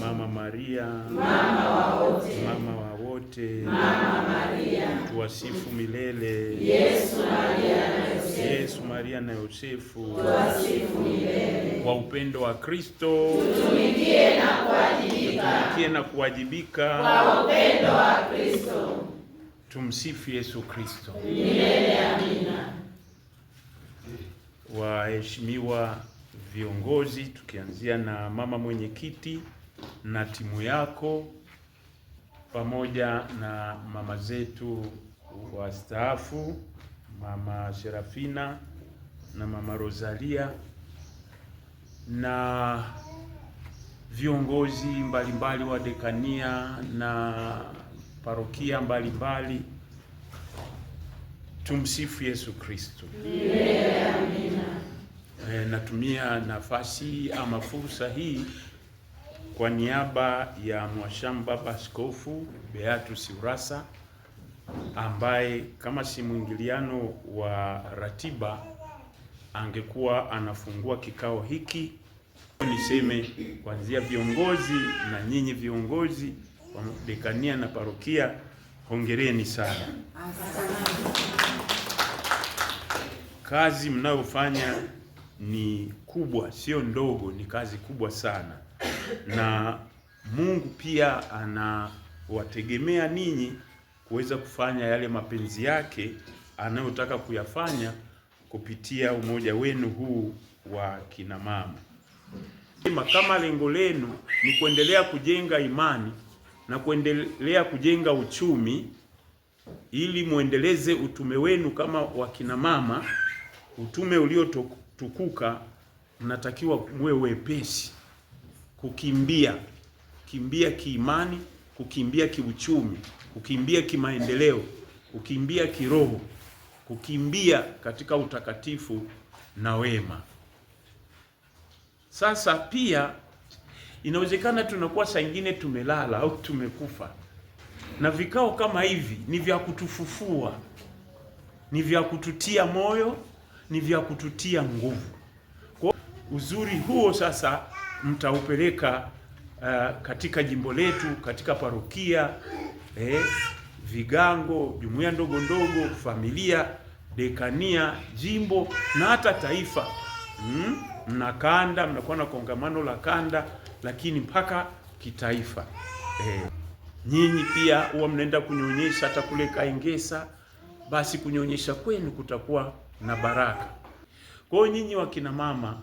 Mama Maria, mama wa wote, mama wa wote, Mama Maria, tuwasifu milele. Yesu Maria na Yosefu, Yesu Maria na Yosefu, tuwasifu milele. kwa upendo wa Kristo Tutumikie na kuwajibika kwa upendo wa Kristo. Tumsifu Yesu Kristo. Milele amina. Waheshimiwa viongozi, tukianzia na mama mwenyekiti na timu yako, pamoja na mama zetu wastaafu, Mama Serafina na Mama Rosalia, na viongozi mbalimbali wa dekania na parokia mbalimbali. Tumsifu Yesu Kristo. Milele amina. Natumia nafasi ama fursa hii kwa niaba ya Mwashamba Askofu Beatus Urassa, ambaye kama si mwingiliano wa ratiba angekuwa anafungua kikao hiki. Niseme kuanzia viongozi na nyinyi viongozi wa dekania na parokia, hongereni sana. Kazi mnayofanya ni kubwa, sio ndogo, ni kazi kubwa sana, na Mungu pia anawategemea ninyi kuweza kufanya yale mapenzi yake anayotaka kuyafanya kupitia umoja wenu huu wa kina mama. Kama lengo lenu ni kuendelea kujenga imani na kuendelea kujenga uchumi ili muendeleze utume wenu kama wakina mama, utume uliotukuka, mnatakiwa muwe wepesi kukimbia kiimani, kukimbia kiuchumi, kukimbia kimaendeleo, kukimbia kiroho, kukimbia katika utakatifu na wema. Sasa pia inawezekana tunakuwa saa nyingine tumelala au tumekufa, na vikao kama hivi ni vya kutufufua, ni vya kututia moyo, ni vya kututia nguvu. Kwa uzuri huo sasa mtaupeleka katika jimbo letu, katika parokia, vigango, jumuiya ndogo ndogo, familia, dekania, jimbo na hata taifa. Mna kanda, mnakuwa na kongamano la kanda, lakini mpaka kitaifa. Nyinyi pia huwa mnaenda kunyonyesha hata kule Kaengesa, basi kunyonyesha kwenu kutakuwa na baraka. Kwa hiyo nyinyi wakina mama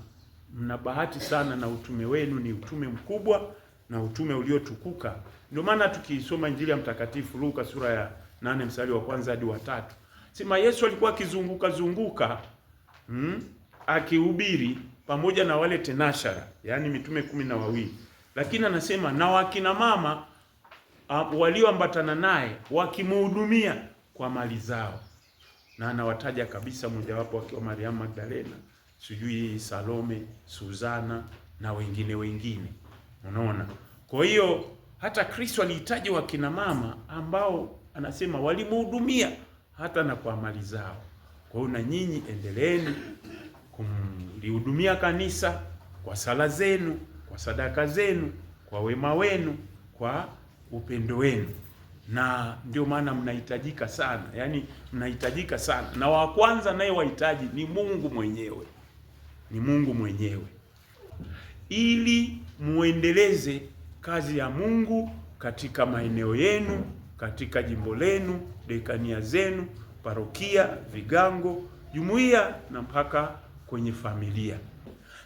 mna bahati sana, na utume wenu ni utume mkubwa na utume uliotukuka. Ndio maana tukisoma Injili ya Mtakatifu Luka sura ya 8 mstari wa 1 hadi wa 3, sema Yesu alikuwa akizunguka akihubiri pamoja na wale tenashara, yani mitume 12, lakini anasema na wakina mama walioambatana naye wakimhudumia kwa mali zao, na anawataja kabisa mojawapo wakiwa Mariamu Magdalena, sijui Salome, Suzana na wengine. Unaona? Kwa hiyo hata Kristo alihitaji wakina mama ambao anasema walimhudumia hata na kwa mali zao. Kwa hiyo na nyinyi endeleeni kumlihudumia kanisa kwa sala zenu, kwa sadaka zenu, kwa wema wenu, kwa upendo wenu. Na ndio maana mnahitajika sana, yani mnahitajika sana, na wa kwanza naye wahitaji ni Mungu mwenyewe, ni Mungu mwenyewe, ili muendeleze kazi ya Mungu katika maeneo yenu, katika jimbo lenu, dekania zenu, parokia, vigango, jumuiya na mpaka kwenye familia.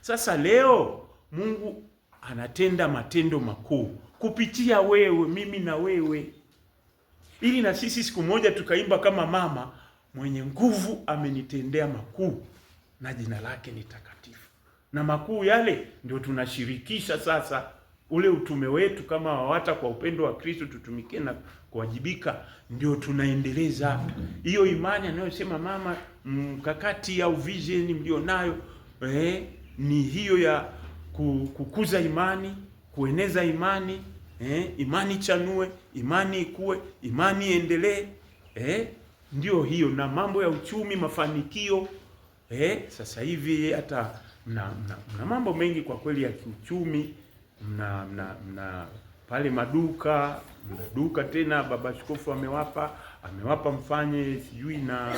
Sasa leo Mungu anatenda matendo makuu kupitia wewe, mimi na wewe, ili na sisi siku moja tukaimba kama mama, mwenye nguvu amenitendea makuu na jina lake ni takatifu. Na makuu yale ndio tunashirikisha sasa ule utume wetu kama WAWATA, kwa upendo wa Kristo tutumikie na kuwajibika, ndio tunaendeleza hiyo imani anayosema mama. Mkakati au vision mlionayo ni hiyo ya kukuza imani, kueneza imani, imani chanue, imani ikue, imani endelee, ndio hiyo. Na mambo ya uchumi, mafanikio, sasa hivi hata mna mambo mengi kwa kweli ya kiuchumi, mna pale maduka, mna duka tena, baba askofu amewapa mfanye sijui na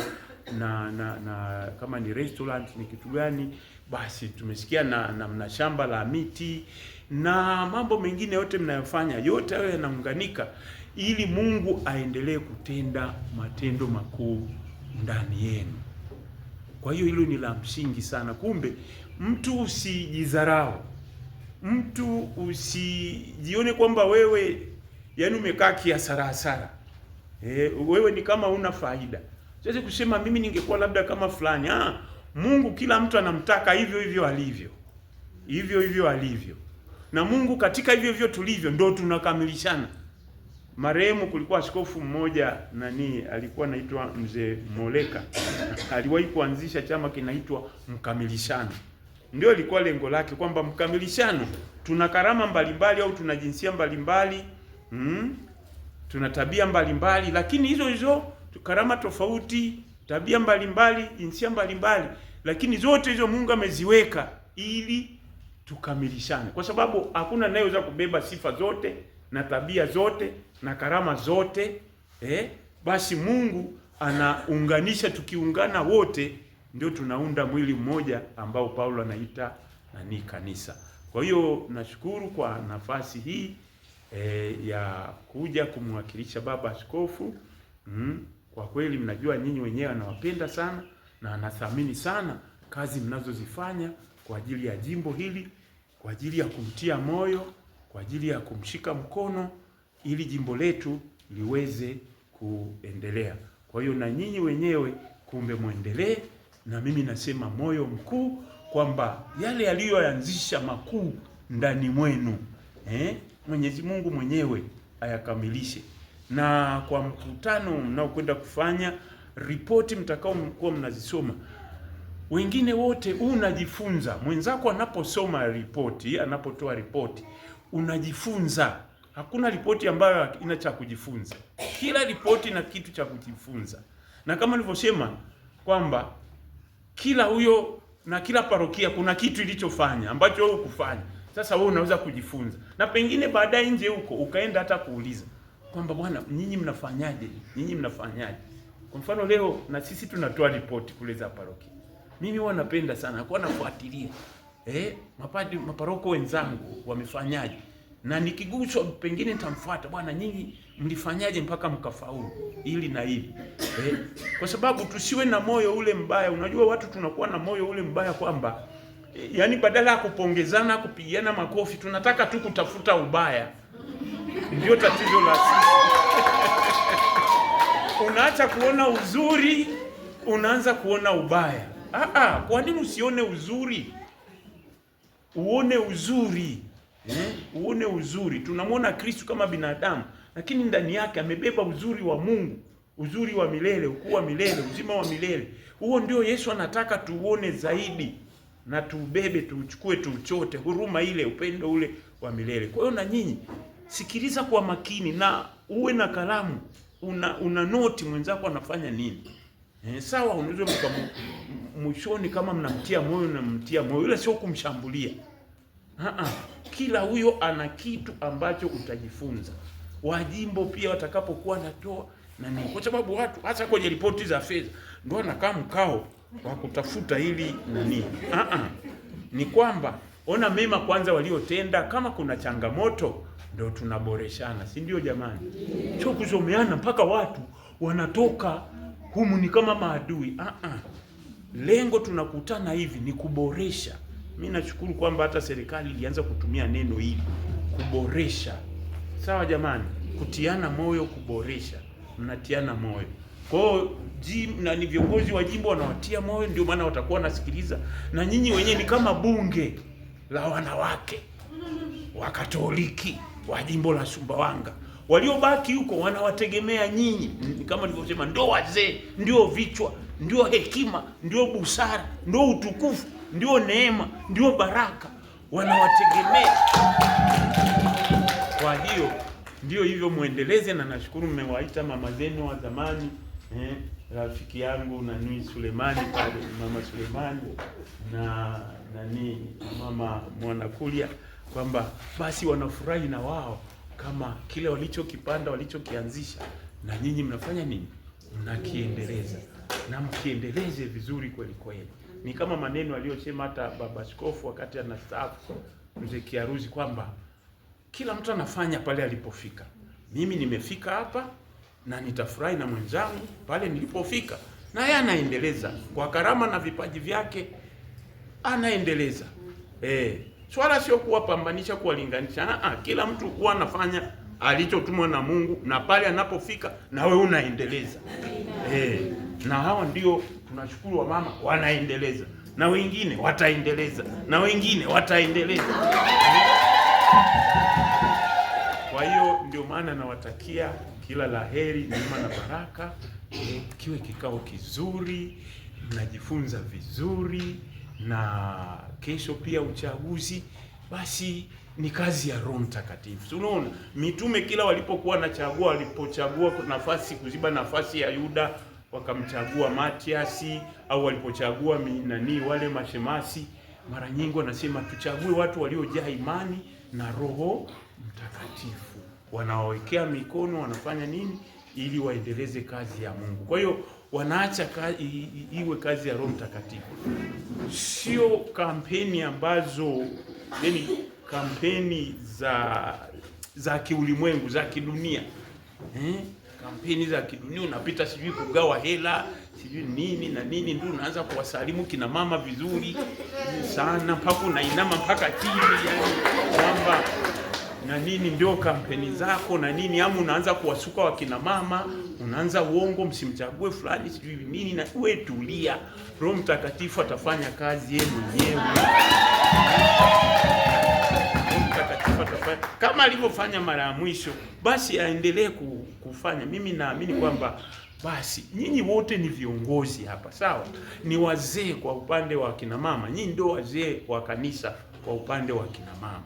kama ni restaurant ni kitu gani, basi tumesikia na mna shamba la miti na mambo mengine yote mnayofanya, yote hayo yanaunganika ili Mungu aendelee kutenda matendo makuu ndani yenu. Kwa hiyo hilo ni la msingi sana. Kumbe mtu usijidharau, mtu usijione kwamba wewe yani umekaa kiasara. Wewe ni kama una faida. Siwezi kusema mimi ningekuwa labda kama fulani. Mungu kila mtu anamtaka hivyo alivyo. Hivyo alivyo. Na Mungu katika hivyo tulivyo ndo tunakamilishana. Marehemu kulikuwa askofu mmoja alikuwa anaitwa Mzee Moleka. Aliwahi kuanzisha chama kinaitwa Mkamilishano. Ndio ilikuwa lengo lake kwamba mkamilishano, tuna karama mbalimbali au tuna jinsia mbalimbali, tuna tabia mbalimbali, lakini hizo karama tofauti, tabia mbalimbali, jinsia mbalimbali, lakini zote hizo Mungu ameziweka ili tukamilishane, kwa sababu hakuna anayeweza kubeba sifa zote na tabia zote na karama zote. Basi Mungu anaunganisha, tukiungana wote ndio tunaunda mwili mmoja ambao Paulo anaita kanisa. Kwa hiyo nashukuru kwa nafasi hii ya kuja kumwakilisha baba askofu. Kwa kweli mnajua nyinyi wenyewe anawapenda sana na anathamini sana kazi mnazozifanya kwa ajili ya jimbo hili, kwa ajili ya kumtia moyo, kwa ajili ya kumshika mkono ili jimbo letu liweze kuendelea. Kwa hiyo na nyinyi wenyewe kumbe muendelee, na mimi nasema moyo mkuu kwamba yale aliyoanzisha makuu ndani mwenu Mwenyezi Mungu mwenyewe ayakamilishe. Na kwa mkutano mnaokwenda kufanya, ripoti mtakaokuwa mnazisoma, wengine wote unajifunza. Mwenzako anaposoma ripoti, anapotoa ripoti, unajifunza. Hakuna ripoti ambayo ina cha kujifunza. Kila ripoti na kitu cha kujifunza. Na kama nilivyosema kwamba kila huyo na kila parokia kuna kitu ilichofanya ambacho wewe ukufanya. Sasa wewe unaweza kujifunza. Na pengine baadaye nje huko ukaenda hata kuuliza kwamba bwana, nyinyi mnafanyaje? Nyinyi mnafanyaje? Kwa mfano leo na sisi tunatoa ripoti kule za parokia. Mimi huwa napenda sana kwa nafuatilia. Maparoko wenzangu wamefanyaje? Na nikiguswa pengine nitamfuata, bwana nyinyi mlifanyaje mpaka mkafaulu ili na hivi. Kwa sababu tusiwe na moyo ule mbaya. Unajua watu tunakuwa na moyo ule mbaya kwamba yani badala ya kupongezana, kupigiana makofi, tunataka tu kutafuta ubaya. Ndio tatizo la sisi. Unaacha kuona uzuri, unaanza kuona ubaya. Kwa nini usione uzuri? Uone uzuri. Uone uzuri. Tunamwona Kristo kama binadamu, lakini ndani yake amebeba uzuri wa Mungu, uzuri wa milele, ukuu wa milele, uzima wa milele. Huo ndio Yesu anataka tuuone zaidi na tuubebe, tuuchukue, tuuchote, huruma ile, upendo ule wa milele. Kwa hiyo na nyinyi sikiliza kwa makini na uwe na kalamu, una noti mwenzako anafanya nini. Sawa, unaweza mwishoni kama mnamtia moyo na mtia moyo, ila sio kumshambulia. Kila huyo ana kitu ambacho utajifunza. Wajimbo pia watakapokuwa natoa nini, kwa sababu watu hasa kwenye ripoti za fedha ndio anakaa mkao wa kutafuta hili nini. Ni kwamba ona mema kwanza waliotenda, kama kuna changamoto ndio tunaboreshana, si ndio jamani? Sio kuzomeana mpaka watu wanatoka humu ni kama maadui. Lengo tunakutana hivi ni kuboresha. Mimi nashukuru kwamba hata serikali ilianza kutumia neno hili, kuboresha. Sawa jamani? Kutiana moyo, kuboresha. Mnatiana moyo. Kwa hiyo na ni viongozi wa jimbo wanawatia moyo, ndio maana watakuwa nasikiliza. Na nyinyi wenyewe ni kama bunge la wanawake wa Katoliki wa jimbo la Sumbawanga. Waliobaki huko wanawategemea nyinyi. Kama nilivyosema, ndio wazee, ndio vichwa, ndio hekima, ndio busara, ndio utukufu, ndio neema, ndio baraka. Wanawategemea. Kwa hiyo ndio hivyo muendeleze, na nashukuru mmewaita mama zenu wa zamani, rafiki yangu nani Sulemani pale, mama Sulemani na nani mama Mwanakulia, kwamba basi wanafurahi na wao kama kile walichokipanda, walichokianzisha, na nyinyi mnafanya nini? Mnakiendeleza, na mkiendeleze vizuri kweli kweli. Ni kama maneno aliyosema hata baba askofu wakati anastaafu, Mzee Kiaruzi, kwamba kila mtu anafanya pale alipofika. Mimi nimefika hapa na nitafurahi na mwenzangu pale nilipofika, na yeye anaendeleza kwa karama na vipaji vyake, anaendeleza. Swala sio kuwapambanisha, kuwalinganisha. Kila mtu huwa anafanya alichotumwa na Mungu, na pale anapofika na wewe unaendeleza. Na hawa ndio tunashukuru wamama wanaendeleza, na wengine wataendeleza, na wengine wataendeleza. Kwa hiyo ndio maana nawatakia kila laheri, neema na baraka. Kiwe kikao kizuri, mnajifunza vizuri, na kesho pia uchaguzi. Basi ni kazi ya Roho Mtakatifu. Unaona, mitume kila walipokuwa nachagua, walipochagua nafasi, kuziba nafasi ya Yuda, wakamchagua Matiasi, au walipochagua wale mashemasi, mara nyingi wanasema tuchague watu waliojaa imani na Roho Mtakatifu, wanaowekea mikono, wanafanya nini ili waendeleze kazi ya Mungu. Kwa hiyo wanaacha iwe kazi ya Roho Mtakatifu, sio kampeni ambazo kampeni za kiulimwengu, za kidunia. Kampeni za kidunia, unapita sijui kugawa hela, sijui nini na nini, ndio unaanza kuwasalimu kina mama vizuri sana mpaka unainama mpaka chini, yani kwamba na nini ndio kampeni zako na nini, ama unaanza kuwasuka wakina mama, unaanza uongo, msimchague fulani sijui nini. Na uwe tulia, Roho Mtakatifu atafanya kazi yeye mwenyewe. Roho Mtakatifu atafanya kama alivyofanya mara ya mwisho, basi aendelee kufanya. Mimi naamini kwamba basi nyinyi wote ni viongozi hapa, sawa? Ni wazee kwa upande wa kina mama, nyinyi ndio wazee wa kanisa kwa upande wa kina mama.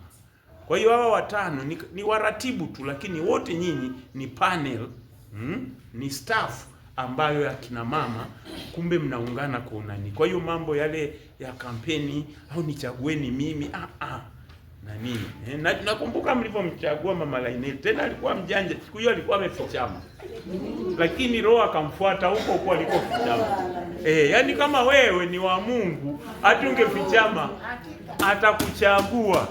Kwa hiyo hawa watano ni waratibu tu, lakini wote nyinyi ni panel, ni staff ambayo ya kina mama, kumbe mnaungana kwa nani. Kwa hiyo mambo yale ya kampeni au nichagueni mimi na nini. Nakumbuka mlipomchagua Mama Lainel, tena alikuwa mjanja, siku hiyo alikuwa amefichama, lakini Roho akamfuata huko alikofichama. Yani kama wewe ni wa Mungu, hata ungefichama atakuchagua.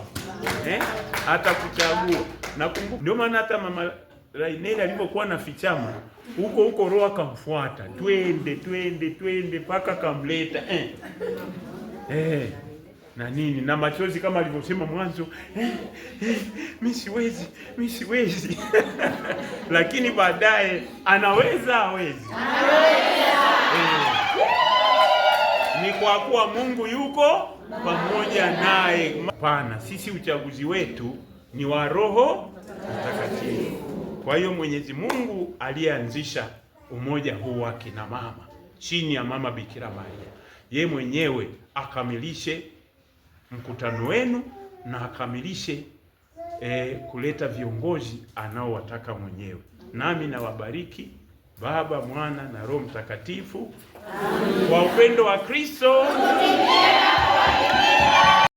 Atakuchagua. Nakumbuka ndio maana hata Mama Lainel alipokuwa na fichama huko Roho akamfuata, twende mpaka kamleta na nini, na machozi kama alivyosema mwanzo, mimi siwezi lakini baadaye hawezi. Ni kwa kuwa Mungu yuko pamoja naye. Hapana, sisi uchaguzi wetu ni wa Roho Mtakatifu. Kwa hiyo Mwenyezi Mungu aliyeanzisha umoja huu wa kina mama chini ya Mama Bikira Maria, ye mwenyewe akamilishe mkutano wenu na akamilishe kuleta viongozi anaowataka mwenyewe. Nami nawabariki Baba, Mwana na Roho Mtakatifu. Kwa upendo wa Kristo.